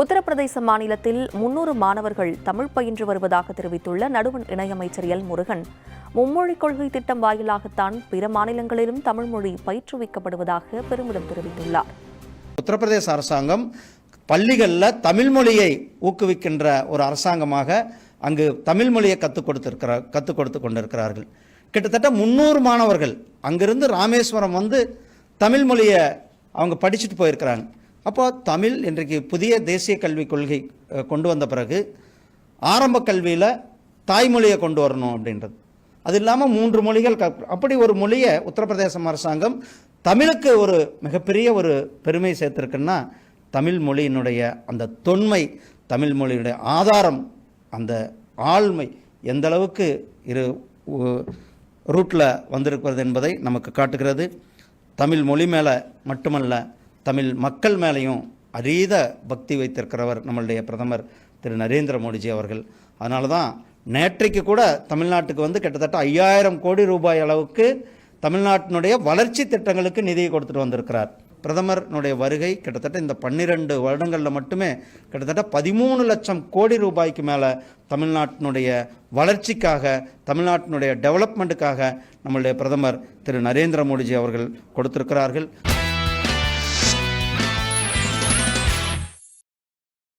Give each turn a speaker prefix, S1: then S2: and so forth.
S1: உத்தரப்பிரதேச மாநிலத்தில் 300 மாணவர்கள் தமிழ் பயின்று வருவதாக தெரிவித்துள்ள நடுவண் இணையமைச்சர் எல் முருகன், மும்மொழிக் கொள்கை திட்டம் வாயிலாகத்தான் பிற மாநிலங்களிலும் தமிழ் மொழி பயிற்றுவிக்கப்படுவதாக பெருமிதம் தெரிவித்துள்ளார்.
S2: உத்தரப்பிரதேச அரசாங்கம் பள்ளிகளில் தமிழ் மொழியை ஊக்குவிக்கின்ற ஒரு அரசாங்கமாக அங்கு தமிழ் மொழியை கற்றுக் கொடுத்து கொண்டிருக்கிறார்கள். கிட்டத்தட்ட 300 மாணவர்கள் அங்கிருந்து ராமேஸ்வரம் வந்து தமிழ் மொழியை அவங்க படிச்சுட்டு போயிருக்கிறாங்க. அப்போ தமிழ் இன்றைக்கு புதிய தேசிய கல்விக் கொள்கை கொண்டு வந்த பிறகு ஆரம்ப கல்வியில் தாய்மொழியை கொண்டு வரணும் அப்படின்றது. அது இல்லாமல் 3 மொழிகள் அப்படி ஒரு மொழியை உத்தரப்பிரதேசம் அரசாங்கம் தமிழுக்கு ஒரு மிகப்பெரிய ஒரு பெருமை சேர்த்திருக்குன்னா, தமிழ் மொழியினுடைய அந்த தொன்மை, தமிழ் மொழியினுடைய ஆதாரம், அந்த ஆழ்மை எந்த அளவுக்கு ரூட்டில் வந்திருக்கிறது என்பதை நமக்கு காட்டுகிறது. தமிழ் மொழி மேலே மட்டுமல்ல, தமிழ் மக்கள் மேலேயும் அதீத பக்தி வைத்திருக்கிறவர் நம்மளுடைய பிரதமர் திரு நரேந்திர மோடிஜி அவர்கள். அதனால தான் நேற்றைக்கு கூட தமிழ்நாட்டுக்கு வந்து கிட்டத்தட்ட 5000 கோடி ரூபாய் அளவுக்கு தமிழ்நாட்டினுடைய வளர்ச்சி திட்டங்களுக்கு நிதியை கொடுத்துட்டு வந்திருக்கிறார். பிரதமருடைய வருகை கிட்டத்தட்ட இந்த 12 வருடங்களில் மட்டுமே கிட்டத்தட்ட 13 லட்சம் கோடி ரூபாய்க்கு மேலே தமிழ்நாட்டினுடைய வளர்ச்சிக்காக, தமிழ்நாட்டினுடைய டெவலப்மெண்ட்டுக்காக நம்மளுடைய பிரதமர் திரு நரேந்திர மோடிஜி அவர்கள் கொடுத்திருக்கிறார்கள்.